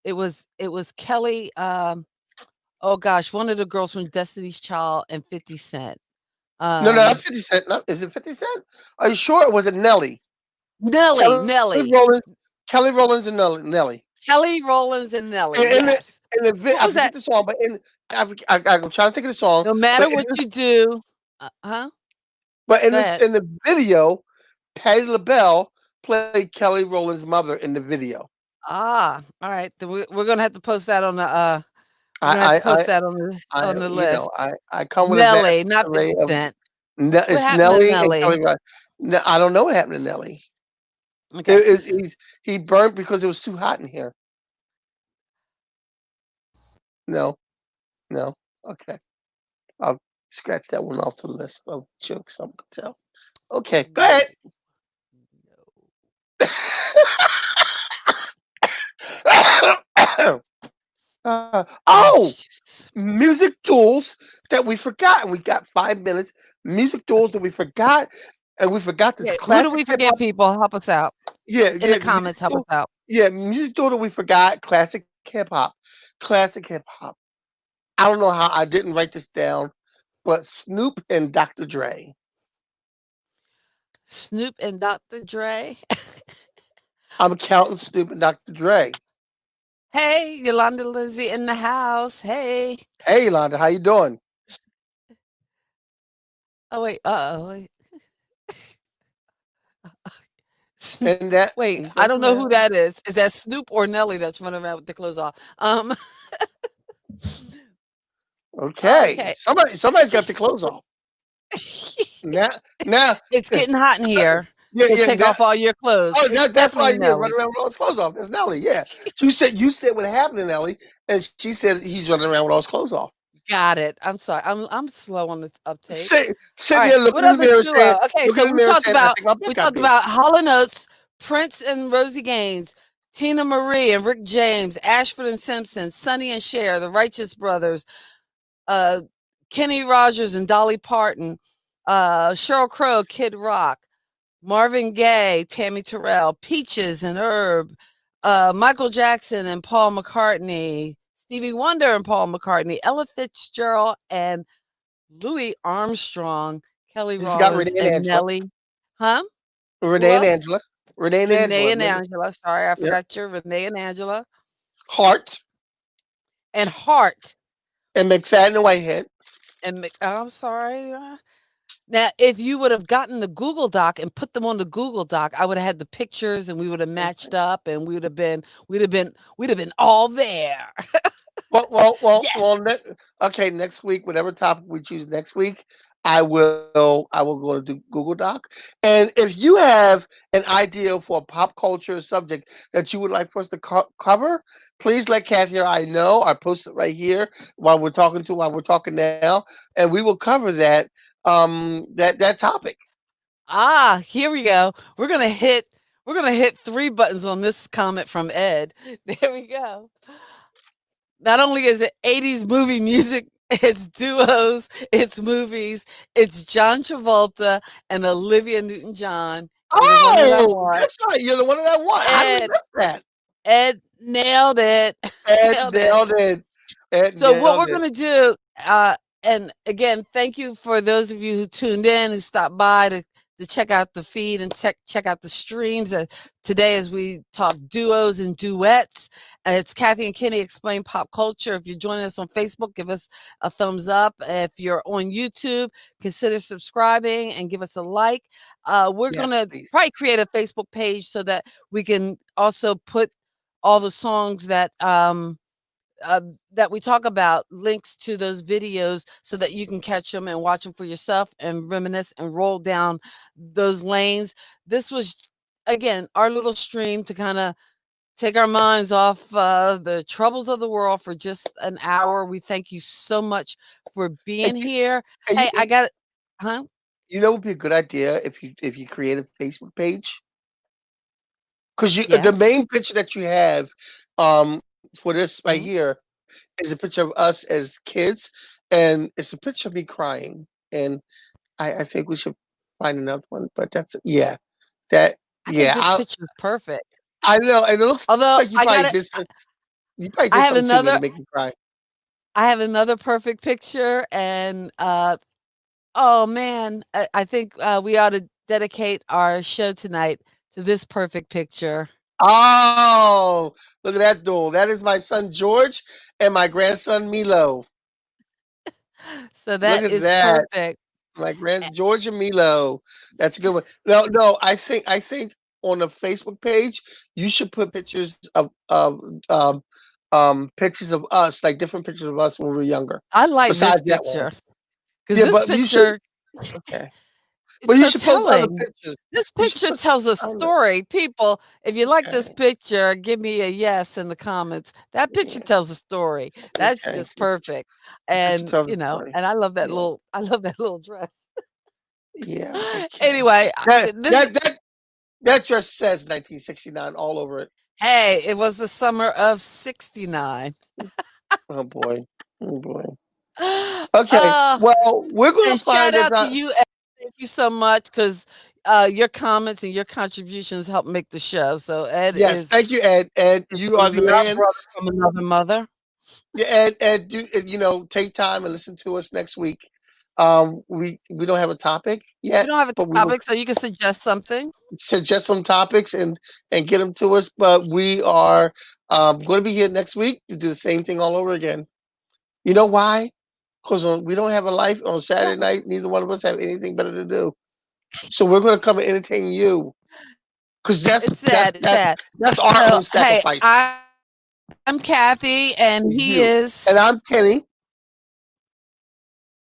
it was Kelly, oh gosh, one of the girls from Destiny's Child and 50 Cent. No, no, not Um, 50 Cent. No, is it 50 Cent? Are you sure? Or was it Nelly? Nelly, Kelly Nelly, Rowland, Kelly Rowlands and Nelly. Kelly Rollins and Nelly. In the Yes. I What was forget that? the song, but I'm trying to think of the song, No but matter in what this you do, huh? but in Go this ahead. in the video, Patti LaBelle played Kelly Rowland's mother in the video. All right. Then we're gonna have to post that on the we're gonna have to I post I that I on the list. I come with a vast Nelly, not array 50 of Cent. What It's happened to Nelly and Nelly? Kelly Rowland. I don't know what happened to Nelly. Okay. He burnt because it was too hot in here. No, no. Okay. I'll scratch that one off the list of jokes I'm gonna tell. Okay, go No. ahead. No. Oh, Jesus. music tools that we forgot. We got 5 minutes. Music tools that we forgot, and we forgot this Okay, who do classic we hip forget, hop. people? Help us out. Yeah, In yeah, the the music comments, help us tool. out. Yeah, music tool that we forgot. Classic hip hop. Classic hip hop. I don't know how I didn't write this down, but Snoop and Dr. Dre. Snoop and Dr. Dre. I'm counting Snoop and Dr. Dre. Hey, Yolanda Lizzie in the house. Hey. Hey, Yolanda, how you doing? Oh wait, wait. And that Wait, he's I running don't know who around. that is. Is that Snoop or Nelly that's running around with the clothes off? Okay, Okay. somebody's got the clothes off. Now, now, It's getting hot in here, yeah, so yeah. take off all your clothes. Oh, It's that's why, definitely yeah, running Nelly. around with all his clothes off. That's Nelly. Yeah, you said what happened to Nelly, and she said he's running around with all his clothes off. Got it. I'm sorry. I'm slow on the uptake. All Sitting right. there What looking in the other mirror saying, duo? Okay, looking so in the mirror saying, I think my we butt got talked big. about Hall and Oates, Prince and Rosie Gaines, Tina Marie and Rick James, Ashford and Simpson, Sonny and Cher, the Righteous Brothers, uh, Kenny Rogers and Dolly Parton, Sheryl Crow, Kid Rock, Marvin Gaye, Tammy Terrell, Peaches and Herb, Michael Jackson and Paul McCartney, Stevie Wonder and Paul McCartney, Ella Fitzgerald and Louis Armstrong, Kelly You forgot Rollins, Renee and and Angela. Nelly. Huh? Who Renee and else? Angela. Renee and Renee Angela. and Remember? Angela. Sorry, I Yep. forgot your Renee and Angela. Hart And Hart. and McFadden and Whitehead. I'm sorry. Now, if you would have gotten the Google Doc and put them on the Google Doc, I would have had the pictures and we would have matched up and we'd have been all there. Yes. Okay. Next week, whatever topic we choose next week, I will go to do Google Doc. And if you have an idea for a pop culture subject that you would like for us to cover, please let Kathy or I know. I post it right here while we're talking now, and we will cover that topic. Here we go. We're gonna hit 3 buttons on this comment from Ed. There we go. Not only is it 80s movie music, it's duos, it's movies, it's John Travolta and Olivia Newton-John. You're the one that I Oh, want. that's right. You're the one that I want. How did we Ed, miss that? Ed nailed it. Ed Nailed it. nailed it. Ed So what nailed we're it. gonna do, and again, thank you for those of you who tuned in, who stopped by to check out the feed and check out the streams. Today, as we talk duos and duets, it's Kathy and Kenny explain pop culture. If you're joining us on Facebook, give us a thumbs up. If you're on YouTube, consider subscribing and give us a like. We're Yes, gonna please. probably create a Facebook page so that we can also put all the songs uh, that we talk about, links to those videos so that you can catch them and watch them for yourself and reminisce and roll down those lanes. This was, again, our little stream to kind of take our minds off the troubles of the world for just an hour. We thank you so much for And, being here. and Hey, I got it. Huh? you know, it would be a good idea if you create a Facebook page because you Yeah. the main picture that you have for this right Mhm. here is a picture of us as kids, and it's a picture of me crying. And I think we should find another one, but that's yeah, that I think yeah. this picture is perfect. I know, and it looks like Although you probably did you probably did I have something to me to another, make me cry. I have another perfect picture, and oh man, I think we ought to dedicate our show tonight to this perfect picture. Oh, look at that duel. That is my son George and my grandson Milo. So Look that at is that. perfect. My Eh, George and Milo. That's a good one. No, no, I think on the Facebook page you should put pictures of pictures of us, like different pictures of us when we were younger. I like this Besides that one. picture because Yeah, this but you should picture, okay. it's But you so should post other telling. pictures. This You should picture put tells a other story. People, if you like this okay. picture, give me a yes in the comments. That picture Yeah, tells a story. That's okay. just perfect. The picture And, tells a story. and I love that Yeah. little, I love that little dress. Yeah, okay. Anyway, That this, that that that just says 1969 all over it. hey, it was the summer of 69. Oh boy. Oh boy. Okay. Oh, Well, we're gonna and shout find a out to time. you, Ed. Thank you so much because your comments and your contributions help make the show. So Ed Yes, is thank you, Ed. Ed, is you gonna are the be our man. brother from another mother. Yeah, Ed, do take time and listen to us next week. We don't have a topic We yet, don't have a but we will topic, so you can suggest something. suggest some topics and get them to us. But we are going to be here next week to do the same thing all over again. You know why? Because we don't have a life on Saturday Well, night. Neither one of us have anything better to do. So we're going to come and entertain you. Because it's sad. It's sad. that's our So own hey, sacrifice. I'm Kathy, and he You is and I'm Kenny.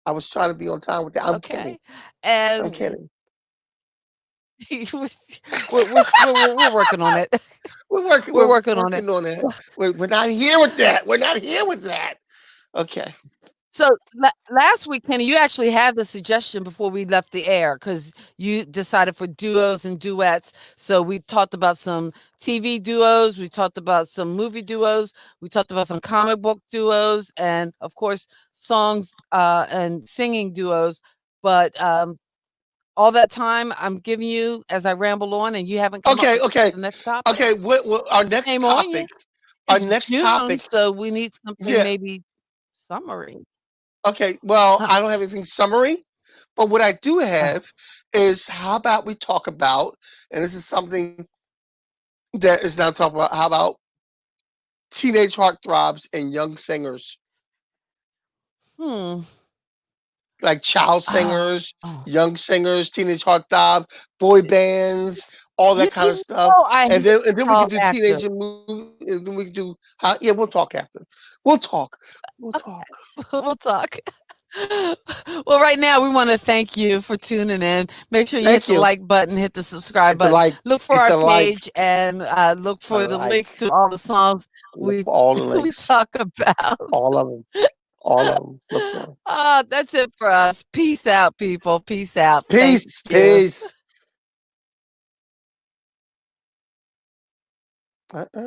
I was trying to be on time with that. I'm Kenny. okay, I'm and Kenny. we're working on it. We're working. We're We're working on it. working on that. We're not here with that. We're not here with that. Okay. So last week, Penny, you actually had the suggestion before we left the air because you decided for duos and duets. So we talked about some TV duos, we talked about some movie duos, we talked about some comic book duos, and of course, songs and singing duos. But all that time I'm giving you as I ramble on, and you haven't come up Okay. with Okay. the next topic. Okay. What our next Shame on you. topic? Our It's next June, topic. so we need something Yeah. maybe summary. Okay. Well, Uh, I don't have anything summary, but what I do uh, have is how about we talk about, and this is something that is now talk about. How about teenage heartthrobs and young singers, hmm. like child Oh, singers, young singers, teenage heartthrob, boy bands, all that kind of you stuff. know I And need to then we can talk do after. teenager movie. And then we can do yeah. We'll talk after. We'll talk. We'll talk. We'll talk. Well, right now we want to thank you for tuning in. Make sure you hit Thank the you. like button, hit the subscribe It's a button. like. Look for It's our a like. page and look A for the like. links to all the songs Look we for all the we links. talk about. All of them. All of them. Look for 'em. That's it for us. Peace out, people. Peace out. Thank Peace. you. Peace. Uh-uh.